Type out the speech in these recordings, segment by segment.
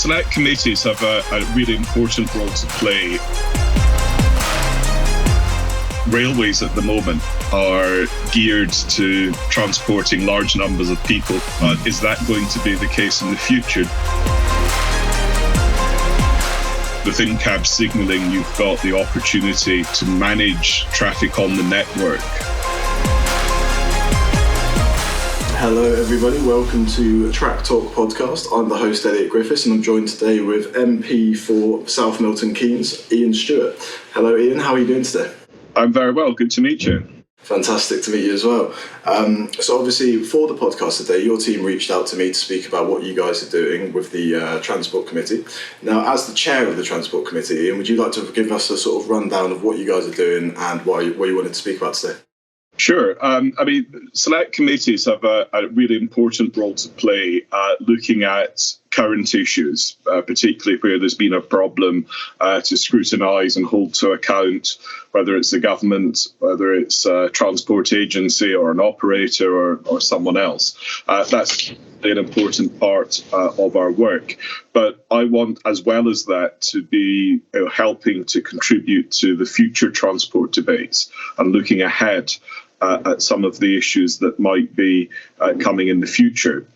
Select committees have a really important role to play. Railways at the moment are geared to transporting large numbers of people, but is that going to be the case in the future? With in-cab signalling, you've got the opportunity to manage traffic on the network. Hello everybody, welcome to Track Talk podcast. I'm the host Elliot Griffiths and I'm joined today with MP for South Milton Keynes, Iain Stewart. Hello Iain, how are you doing today? I'm very well, good to meet you. Fantastic to meet you as well. So obviously for the podcast today, your team reached out to me to speak about what you guys are doing with the Transport Committee. Now, as the chair of the Transport Committee, Iain, would you like to give us a sort of rundown of what you guys are doing and what you wanted to speak about today? Sure. Select committees have a really important role to play looking at current issues, particularly where there's been a problem to scrutinise and hold to account, whether it's the government, whether it's a transport agency or an operator or someone else. That's an important part of our work. But I want, as well as that, to be helping to contribute to the future transport debates and looking ahead at some of the issues that might be coming in the future.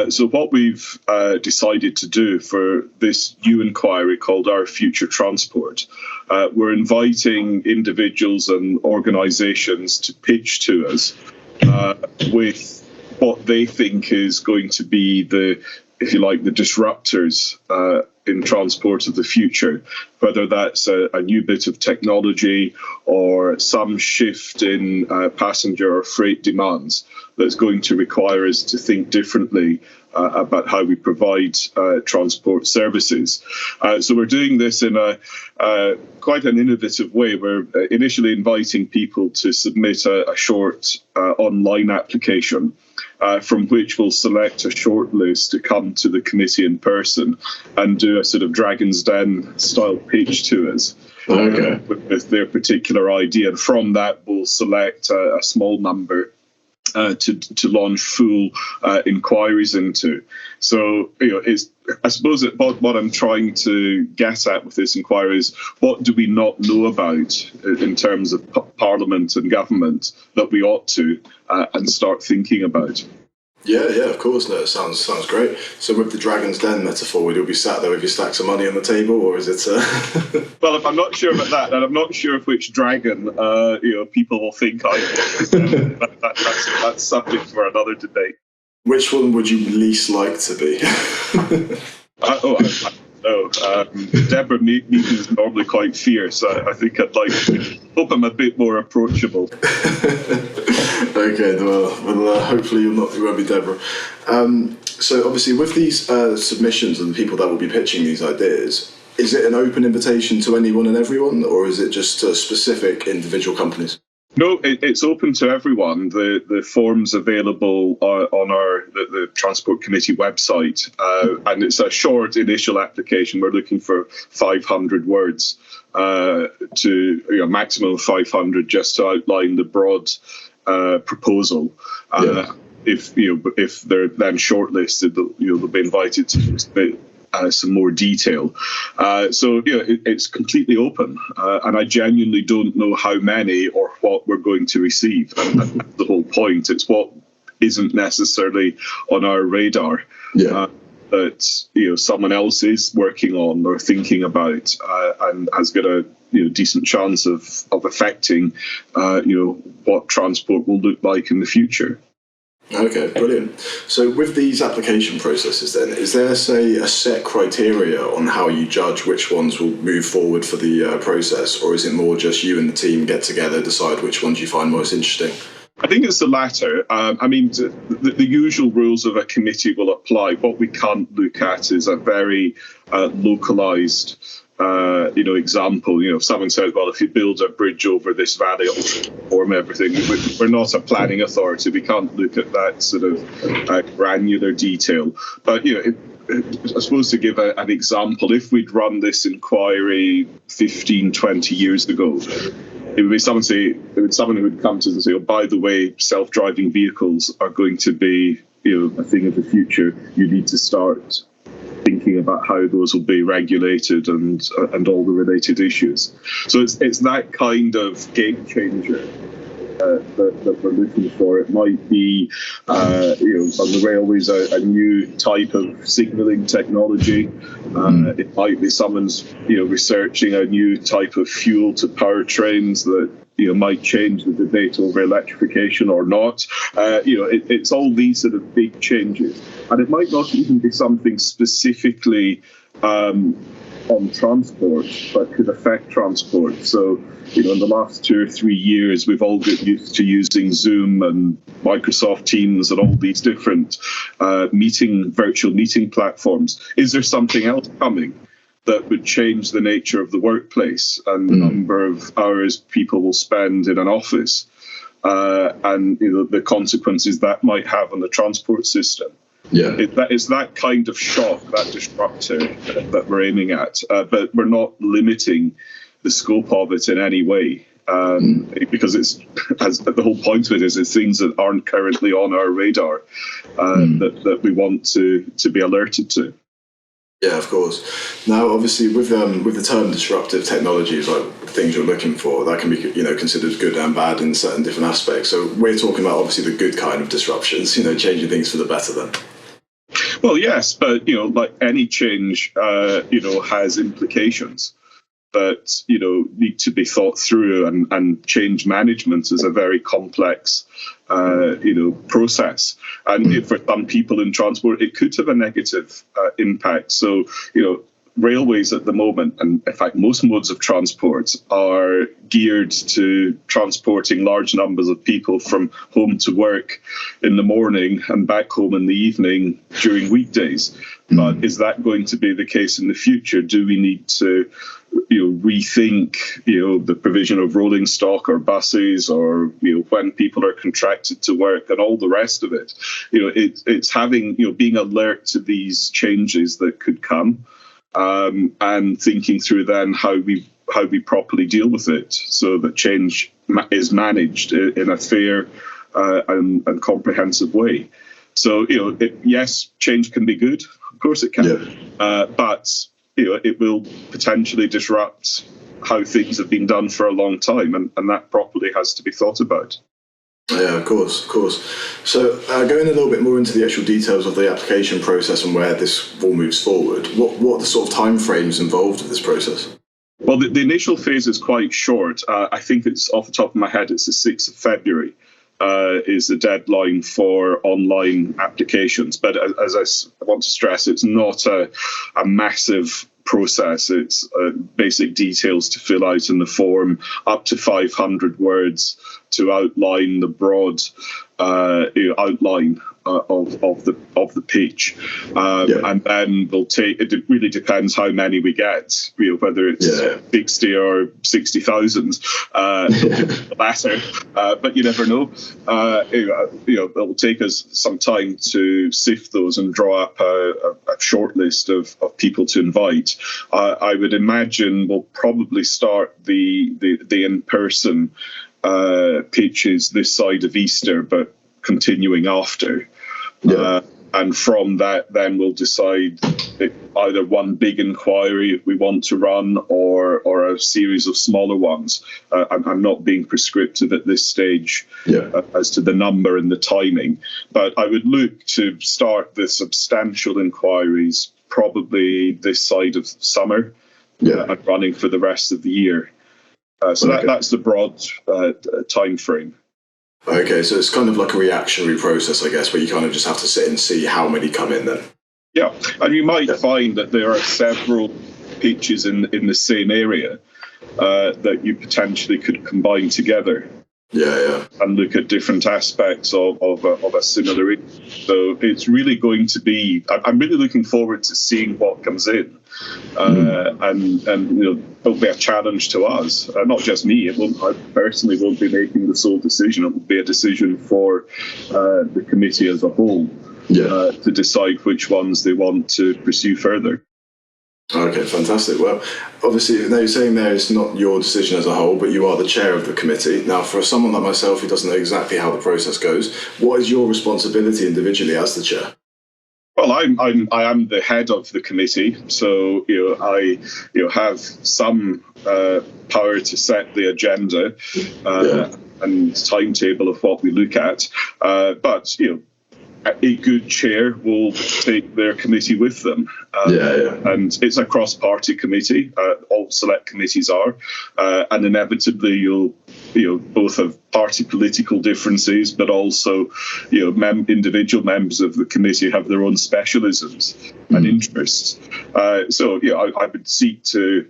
So what we've decided to do for this new inquiry called Our Future Transport, we're inviting individuals and organisations to pitch to us with what they think is going to be the disruptors in transport of the future, whether that's a new bit of technology or some shift in passenger or freight demands that's going to require us to think differently about how we provide transport services. So we're doing this in quite an innovative way. We're initially inviting people to submit a short online application from which we'll select a short list to come to the committee in person and do a sort of Dragon's Den style pitch to us with their particular idea. And from that, we'll select a small number to launch full inquiries into. So, I suppose that what I'm trying to get at with this inquiry is what do we not know about in terms of Parliament and government that we ought to and start thinking about. Yeah, of course. No, it sounds great. So with the Dragon's Den metaphor, would you be sat there with your stacks of money on the table, or is it? Well, I'm not sure about that, and I'm not sure of which dragon people will think I am. That's subject for another debate. Which one would you least like to be? Deborah Meaton is normally quite fierce. I think I'd like to hope I'm a bit more approachable. Okay, well, hopefully you won't be Deborah. So obviously with these submissions and the people that will be pitching these ideas, is it an open invitation to anyone and everyone, or is it just to specific individual companies? No, it's open to everyone. The form's available on the Transport Committee website, and it's a short initial application. We're looking for 500 words to maximum of 500, just to outline the broad proposal. If they're then shortlisted, they'll be invited to submit some more detail. So it's completely open, and I genuinely don't know how many or what we're going to receive. And that's the whole point. It's what isn't necessarily on our radar that someone else is working on or thinking about, and has got a decent chance of affecting what transport will look like in the future. Okay, brilliant. So with these application processes then, is there, say, a set criteria on how you judge which ones will move forward for the process, or is it more just you and the team get together, decide which ones you find most interesting? I think it's the latter. The usual rules of a committee will apply. What we can't look at is a very localised example. If someone says, well, if you build a bridge over this valley, it'll transform everything. We're not a planning authority. We can't look at that sort of granular detail. But, I suppose to give an example, if we'd run this inquiry 15, 20 years ago, it would be someone who would come to us and say, oh, by the way, self-driving vehicles are going to be, a thing of the future. You need to start thinking thinking about how those will be regulated and all the related issues. So it's that kind of game changer that we're looking for. It might be, on the railways, a new type of signalling technology. It might be someone's, researching a new type of fuel to power trains that might change the debate over electrification or not. It's all these sort of big changes, and it might not even be something specifically on transport, but could affect transport. So, in the last 2 or 3 years, we've all got used to using Zoom and Microsoft Teams and all these different virtual meeting platforms. Is there something else coming that would change the nature of the workplace and the number of hours people will spend in an office, and the consequences that might have on the transport system? Yeah, it's that kind of shock, that disruptor that we're aiming at, but we're not limiting the scope of it in any way, because the whole point of it is it's things that aren't currently on our radar that we want to be alerted to. Yeah, of course. Now, obviously, with the term disruptive technologies, like things you're looking for, that can be considered good and bad in certain different aspects. So we're talking about obviously the good kind of disruptions, changing things for the better. Then. Well, yes, but like any change, has implications that need to be thought through, and change management is a very complex process, and for some people in transport it could have a negative impact. So railways at the moment, and in fact most modes of transport, are geared to transporting large numbers of people from home to work in the morning and back home in the evening during weekdays. But is that going to be the case in the future? Do we need to rethink the provision of rolling stock or buses, or when people are contracted to work and all the rest of it? It's having being alert to these changes that could come, and thinking through then how we properly deal with it, so that change is managed in a fair and comprehensive way. So yes, change can be good, of course it can, but it will potentially disrupt how things have been done for a long time, and that properly has to be thought about. Yeah, of course. So going a little bit more into the actual details of the application process and where this all moves forward, what are the sort of timeframes involved with this process? Well, the initial phase is quite short. I think it's, off the top of my head, it's the 6th of February is the deadline for online applications. But as I want to stress, it's not a massive process. It's basic details to fill out in the form, up to 500 words to outline the broad outline of the pitch, and then we'll take. It really depends how many we get, whether it's 60 or 60,000, the latter. But you never know. It'll take us some time to sift those and draw up a short list of people to invite. I would imagine we'll probably start the in-person pitches this side of Easter, but continuing after. And from that, then we'll decide either one big inquiry we want to run, or a series of smaller ones. I'm not being prescriptive at this stage as to the number and the timing, but I would look to start the substantial inquiries probably this side of summer, and running for the rest of the year. So that's the broad time frame. Okay, so it's kind of like a reactionary process, I guess, where you kind of just have to sit and see how many come in then. Yeah, and you might find that there are several pitches in the same area that you potentially could combine together. And look at different aspects of a similar issue. So it's really going to be. I'm really looking forward to seeing what comes in, and it'll be a challenge to us. Not just me. I personally won't be making the sole decision. It will be a decision for the committee as a whole to decide which ones they want to pursue further. Okay, fantastic. Well, obviously, now you're saying there it's not your decision as a whole, but you are the chair of the committee. Now, for someone like myself who doesn't know exactly how the process goes, what is your responsibility individually as the chair? Well, I am the head of the committee, so I have some power to set the agenda and timetable of what we look at, but a good chair will take their committee with them. And it's a cross-party committee. All select committees are, and inevitably you'll both have party political differences, but also individual members of the committee have their own specialisms and interests. So I would seek to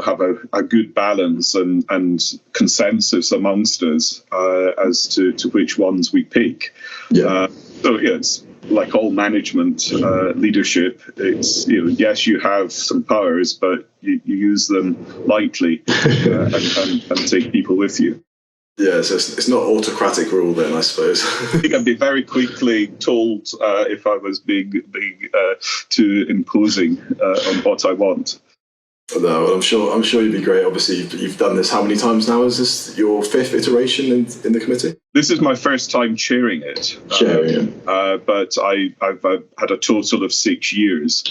have a good balance and consensus amongst us as to which ones we pick. So it's like all management leadership. It's yes, you have some powers, but you use them lightly and take people with you. Yeah, so it's not autocratic rule then, I suppose. I think I'd be very quickly told if I was being too imposing on what I want. No, I'm sure you'd be great. Obviously, you've done this how many times now? Is this your fifth iteration in the committee? This is my first time chairing it. But I've had a total of 6 years.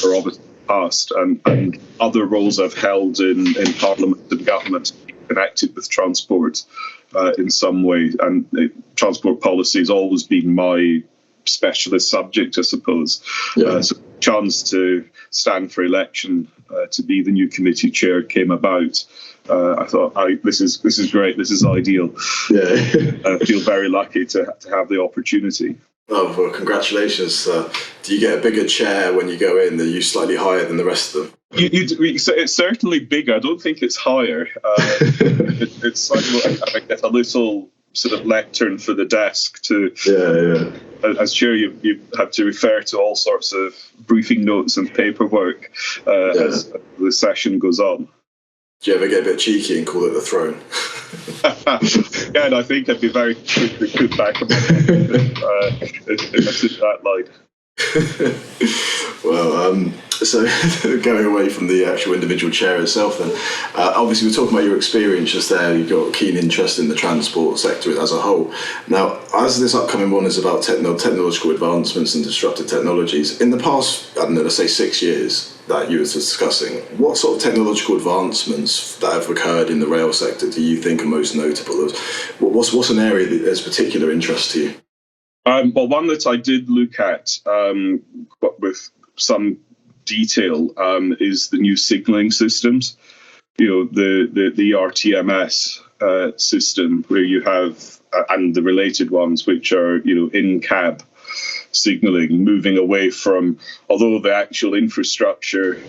For obviously past, and other roles I've held in Parliament and government connected with transport in some way. And transport policy has always been my specialist subject, I suppose. So chance to stand for election to be the new committee chair came about. I thought, this is great. This is ideal. I feel very lucky to have the opportunity. Oh, well, congratulations. Do you get a bigger chair when you go in? Are you slightly higher than the rest of them? It's certainly bigger. I don't think it's higher. It's slightly, I get a little sort of lectern for the desk to. As chair, you have to refer to all sorts of briefing notes and paperwork as the session goes on. Do you ever get a bit cheeky and call it the throne? Yeah, and I think I'd be very quickly put back on my if I took that line. Well, so going away from the actual individual chair itself then, obviously we're talking about your experience just there. You've got a keen interest in the transport sector as a whole. Now, as this upcoming one is about technological advancements and disruptive technologies, in the past, I don't know, let's say 6 years that you were discussing, what sort of technological advancements that have occurred in the rail sector do you think are most notable? What's an area that has particular interest to you? Well, one that I did look at with some detail is the new signalling systems. The ERTMS system, where you have and the related ones, which are in-cab signalling, moving away from, although the actual infrastructure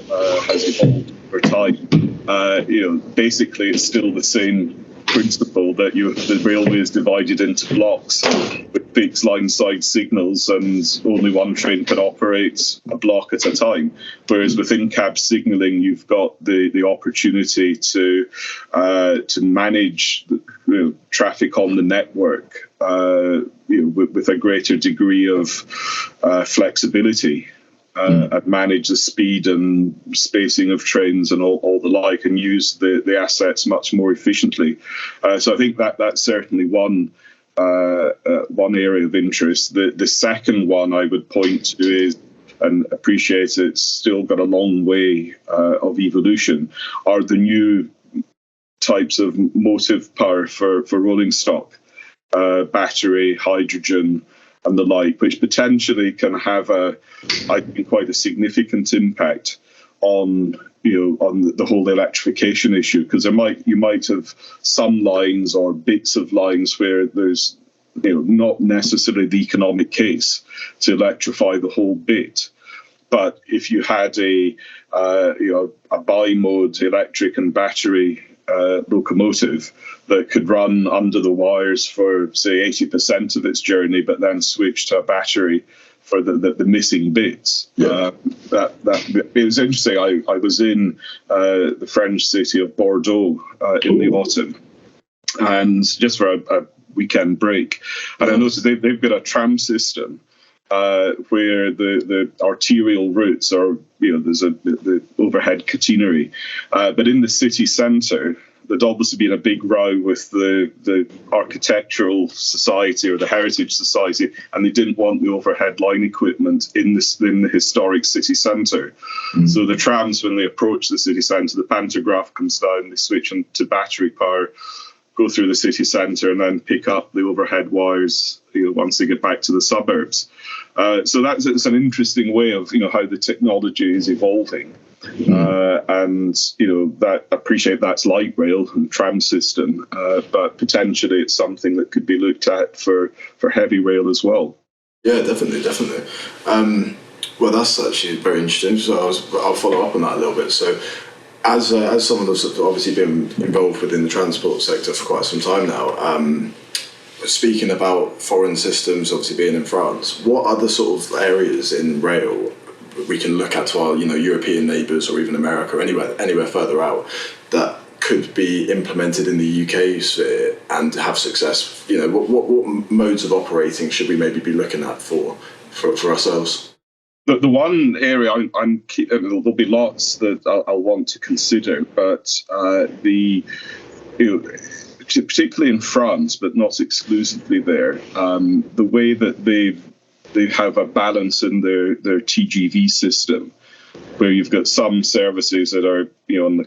has evolved over time, basically it's still the same principle that the railway is divided into blocks with fixed line side signals, and only one train can operate a block at a time. Whereas with in-cab signalling, you've got the opportunity to manage traffic on the network with a greater degree of flexibility. And manage the speed and spacing of trains and all the like, and use the assets much more efficiently. So I think that's certainly one area of interest. The second one I would point to is, and appreciate it's still got a long way of evolution, are the new types of motive power for rolling stock, battery, hydrogen, and the like, which potentially can have I think, quite a significant impact on the whole electrification issue, because you might have some lines or bits of lines where there's not necessarily the economic case to electrify the whole bit. But if you had a bi-mode electric and battery locomotive that could run under the wires for, say, 80% of its journey, but then switch to a battery for the missing bits. It was interesting. I was in the French city of Bordeaux in the autumn, and just for a weekend break, and I noticed they've got a tram system where the arterial routes are, there's the overhead catenary, but in the city centre there'd obviously been a big row with the Architectural Society or the Heritage Society, and they didn't want the overhead line equipment in the historic city centre. So the trams, when they approach the city centre, the pantograph comes down, they switch into battery power, go through the city centre, and then pick up the overhead wires once they get back to the suburbs. So it's an interesting way of how the technology is evolving. And that appreciate that's light rail and tram system, but potentially it's something that could be looked at for heavy rail as well. Yeah, definitely. Well, that's actually very interesting. So I'll follow up on that a little bit. So, as someone that's obviously been involved within the transport sector for quite some time now, speaking about foreign systems, obviously being in France, what other sort of areas in rail we can look at to our European neighbours or even America or anywhere further out that could be implemented in the UK sphere and have success? What modes of operating should we maybe be looking at for ourselves? The one area there'll be lots that I'll want to consider, but particularly in France, but not exclusively there, the way that they have a balance in their TGV system, where you've got some services that are on the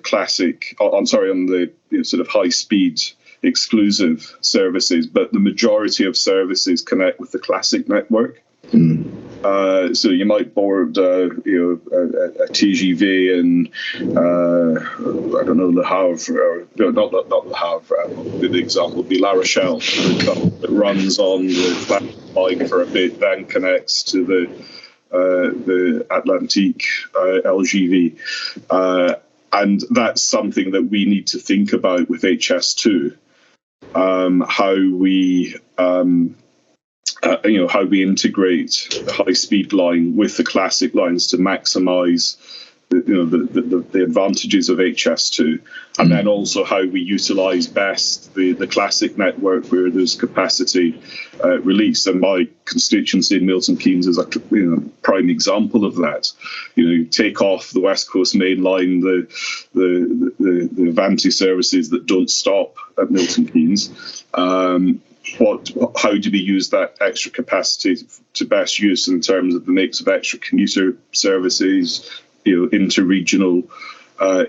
sort of high speed exclusive services, but the majority of services connect with the classic network. So you might board a TGV in I don't know, Le Havre, not Le Havre. The example would be La Rochelle, that runs on the classic line for a bit, then connects to the Atlantique LGV, and that's something that we need to think about with HS2, how we integrate the high-speed line with the classic lines to maximise the advantages of HS2, and then also how we utilise best the classic network where there's capacity release. And my constituency in Milton Keynes is a prime example of that. Take off the West Coast Main Line, the Avanti services that don't stop at Milton Keynes. How do we use that extra capacity to best use in terms of the mix of extra commuter services, interregional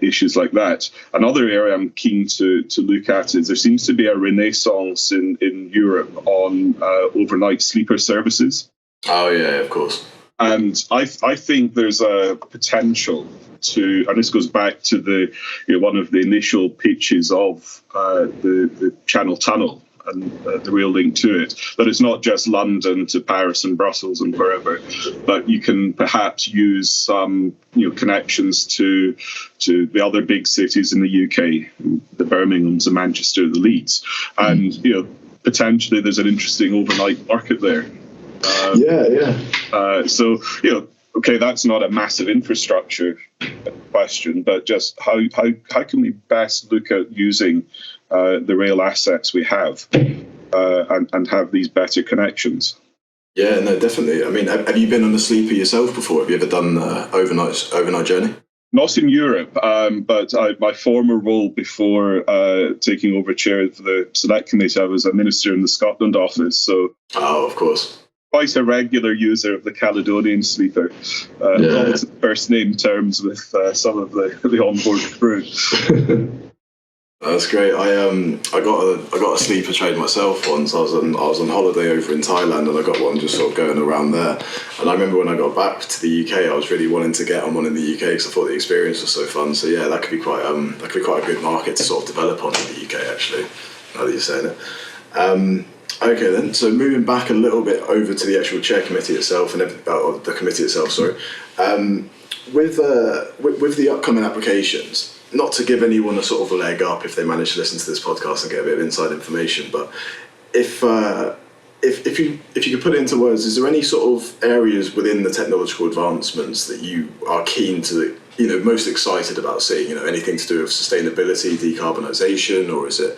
issues like that? Another area I'm keen to look at is there seems to be a renaissance in Europe on overnight sleeper services. Oh yeah, of course. And I think there's a potential to, and this goes back to the one of the initial pitches of the Channel Tunnel and the rail link to it, that it's not just London to Paris and Brussels and wherever, but you can perhaps use some connections to the other big cities in the UK, the Birminghams, the Manchester, the Leeds, and potentially there's an interesting overnight market there. So okay, that's not a massive infrastructure question, but just how can we best look at using the rail assets we have and have these better connections? Yeah, no, definitely. I mean, have you been on a sleeper yourself before? Have you ever done overnight journey? Not in Europe, but my former role before taking over chair of the Select Committee, I was a minister in the Scotland office. So, of course. Quite a regular user of the Caledonian sleeper. Always first name terms with some of the onboard crew. That's great. I got a sleeper train myself once. I was on holiday over in Thailand, and I got one just sort of going around there. And I remember when I got back to the UK, I was really wanting to get on one in the UK because I thought the experience was so fun. So yeah, that could be quite a good market to sort of develop on in the UK actually. Now that you're saying it. Okay then, so moving back a little bit over to the actual chair committee itself and the committee itself, sorry. With the upcoming applications, not to give anyone a sort of a leg up if they manage to listen to this podcast and get a bit of inside information, but if you could put it into words, is there any sort of areas within the technological advancements that you are keen to, most excited about seeing, anything to do with sustainability, decarbonisation, or is it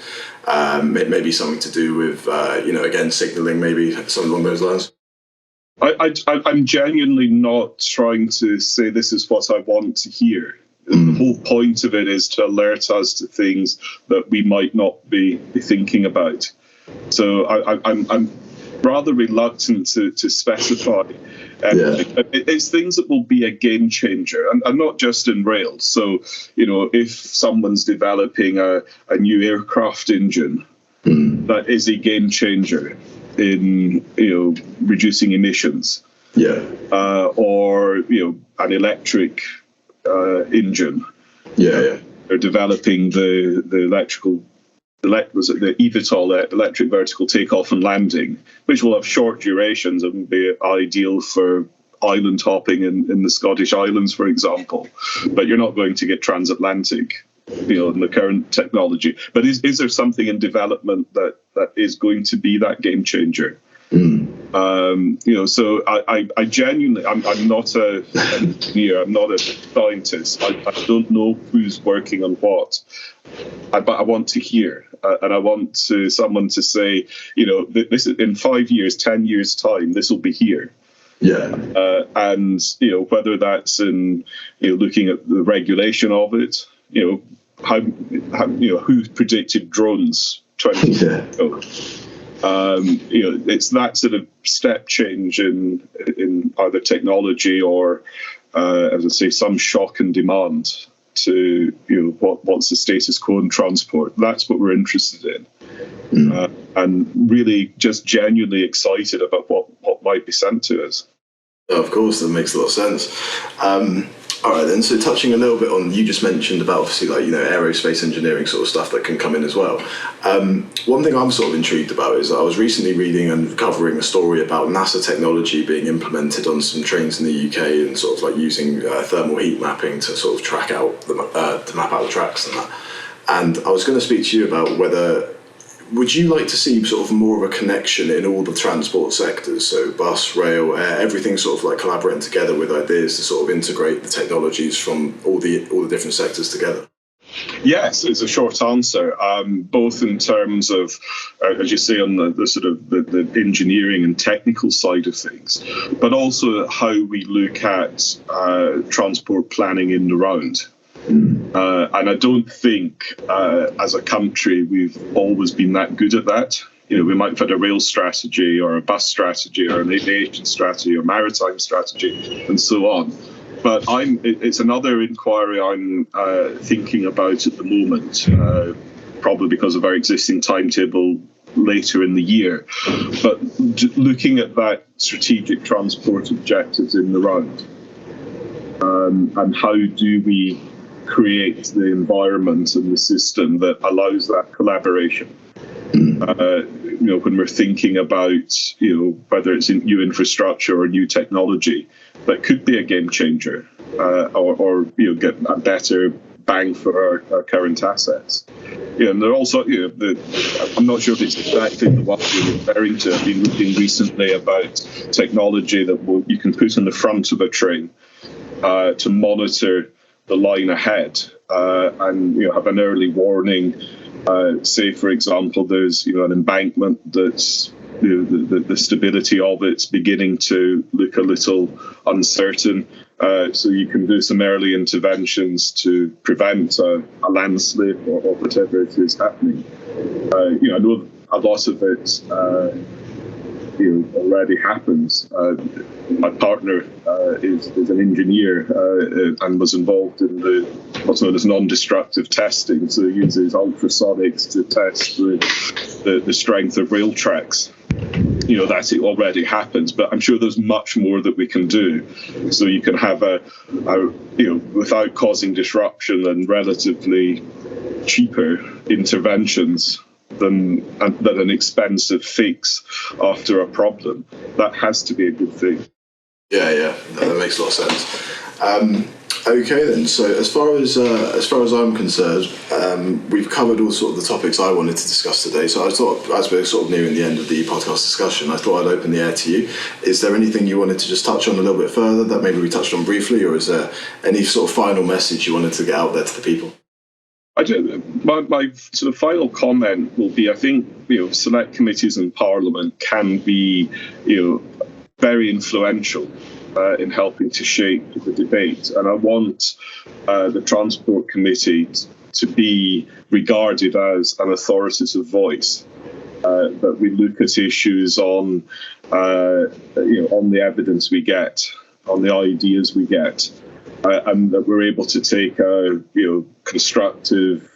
maybe something to do with, again, signalling, maybe something along those lines? I'm genuinely not trying to say this is what I want to hear. The whole point of it is to alert us to things that we might not be thinking about. So I'm rather reluctant to specify. It's things that will be a game changer, and not just in rail. So, if someone's developing a new aircraft engine, that is a game changer in reducing emissions. Or an electric engine. They're developing the eVTOL, electric vertical takeoff and landing, which will have short durations and be ideal for island hopping in the Scottish Islands, for example. But you're not going to get transatlantic, in the current technology. But is there something in development that is going to be that game changer? So I genuinely, I'm not an engineer, I'm not a scientist. I don't know who's working on what, but I want to hear, and I want someone to say, this is in 5 years, 10 years time, this will be here. And whether that's in looking at the regulation of it, how who predicted drones 20 years ago. It's that sort of step change in either technology or, as I say, some shock and demand to what's the status quo in transport. That's what we're interested in, and really just genuinely excited about what might be sent to us. Of course, that makes a lot of sense. All right, then. So touching a little bit on, you just mentioned about obviously aerospace engineering sort of stuff that can come in as well. One thing I'm sort of intrigued about is I was recently reading and covering a story about NASA technology being implemented on some trains in the UK and sort of using thermal heat mapping to sort of track out to map out the tracks and that. And I was going to speak to you about would you like to see sort of more of a connection in all the transport sectors, so bus, rail, air, everything sort of collaborating together with ideas to sort of integrate the technologies from all the different sectors together? Yes, it's a short answer, both in terms of, as you say, on the sort of the engineering and technical side of things, but also how we look at transport planning in the round. And I don't think, as a country, we've always been that good at that. We might have had a rail strategy or a bus strategy or an aviation strategy or maritime strategy and so on. But it's another inquiry I'm thinking about at the moment, probably because of our existing timetable later in the year. But looking at that strategic transport objectives in the round, and how do we create the environment and the system that allows that collaboration. When we're thinking about, whether it's in new infrastructure or new technology, that could be a game changer, or get a better bang for our current assets. And they're also, I'm not sure if it's exactly the one you're referring to. I've been reading recently about technology that you can put in the front of a train to monitor the line ahead, and have an early warning. Say, for example, there's an embankment that's the stability of it's beginning to look a little uncertain. So you can do some early interventions to prevent a landslip or whatever it is happening. I know a lot of it already happens. My partner is an engineer and was involved in what's known as non-destructive testing. So he uses ultrasonics to test the strength of rail tracks. That it already happens, but I'm sure there's much more that we can do. So you can have without causing disruption and relatively cheaper interventions than an expensive fix after a problem. That has to be a good thing. Yeah, that makes a lot of sense. Okay then, so as far as I'm concerned, we've covered all sort of the topics I wanted to discuss today. So I thought, as we're sort of nearing the end of the podcast discussion, I thought I'd open the air to you. Is there anything you wanted to just touch on a little bit further that maybe we touched on briefly, or is there any sort of final message you wanted to get out there to the people? My sort of final comment will be, I think, select committees in Parliament can be, very influential in helping to shape the debate. And I want the Transport Committee to be regarded as an authoritative voice, that we look at issues on the evidence we get, on the ideas we get, and that we're able to take a constructive,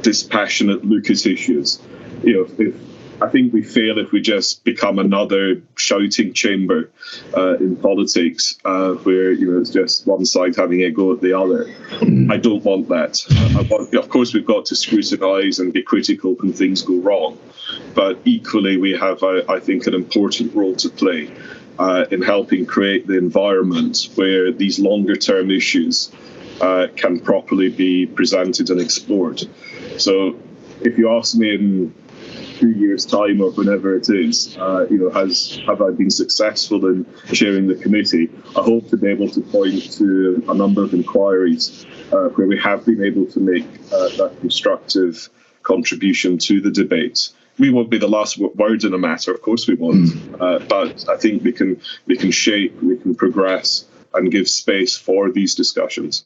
dispassionate look at issues. If I think we fail if we just become another shouting chamber in politics, where it's just one side having a go at the other. I don't want that. Of course, we've got to scrutinise and be critical when things go wrong, but equally we have, I think, an important role to play in helping create the environment where these longer-term issues can properly be presented and explored. So, if you ask me in 2 years' time or whenever it is, have I been successful in chairing the committee? I hope to be able to point to a number of inquiries where we have been able to make that constructive contribution to the debate. We won't be the last word in a matter, of course we won't, but I think we can shape, we can progress, and give space for these discussions.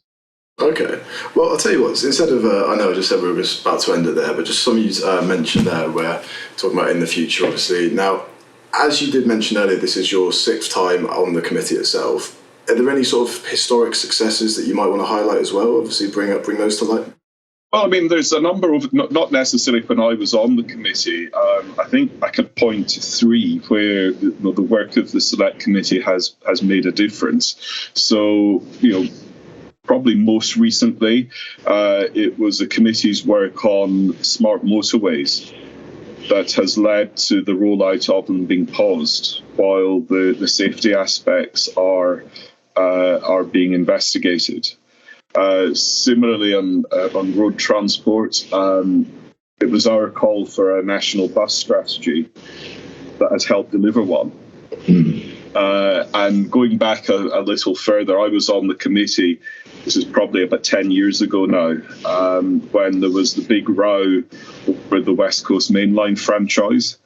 Okay. Well, I'll tell you what, instead of, I know I just said we were just about to end it there, but just something you mentioned there where talking about in the future, obviously. Now, as you did mention earlier, this is your 6th time on the committee itself. Are there any sort of historic successes that you might want to highlight as well? Obviously, bring those to light. Well, I mean, there's a number of, not necessarily when I was on the committee. I think I could point to 3 where the work of the Select Committee has made a difference. So, probably most recently, it was the committee's work on smart motorways that has led to the rollout of them being paused while the safety aspects are being investigated. Similarly, on road transport, it was our call for a national bus strategy that has helped deliver one. And going back a little further, I was on the committee, this is probably about 10 years ago now, when there was the big row over the West Coast Mainline franchise.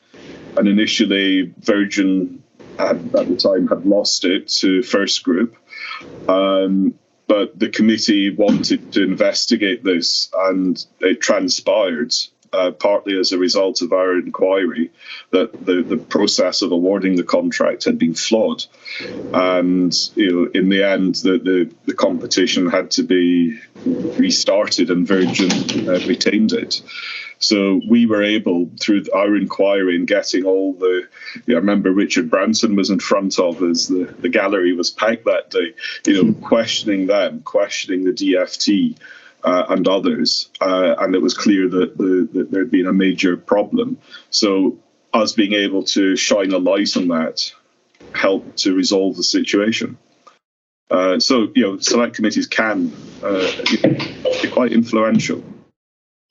And initially, Virgin at the time had lost it to First Group. But the committee wanted to investigate this, and it transpired, partly as a result of our inquiry, that the process of awarding the contract had been flawed. And, in the end, the competition had to be restarted and Virgin retained it. So we were able, through our inquiry and getting all I remember Richard Branson was in front of us, the gallery was packed that day, questioning them, questioning the DFT and others. And it was clear that there had been a major problem. So us being able to shine a light on that helped to resolve the situation. So select committees can be quite influential.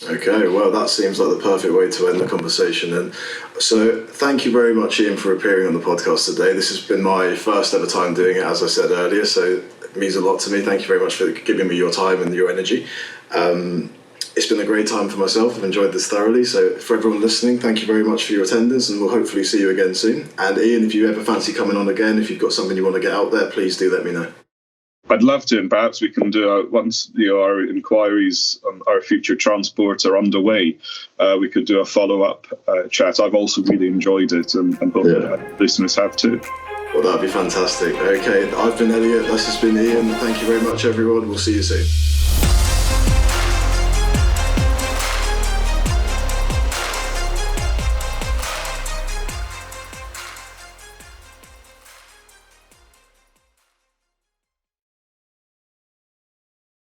Okay, well, that seems like the perfect way to end the conversation. And so thank you very much, Iain, for appearing on the podcast today. This has been my first ever time doing it, as I said earlier, so it means a lot to me. Thank you very much for giving me your time and your energy. It's been a great time for myself. I've enjoyed this thoroughly. So for everyone listening, thank you very much for your attendance, and we'll hopefully see you again soon. And Iain, if you ever fancy coming on again, if you've got something you want to get out there, please do let me know. I'd love to, and perhaps we can do once our inquiries on our future transport are underway, we could do a follow-up chat. I've also really enjoyed it, and hope that listeners have too. Well, that'd be fantastic. Okay, I've been Elliot, this has been Iain. Thank you very much, everyone. We'll see you soon.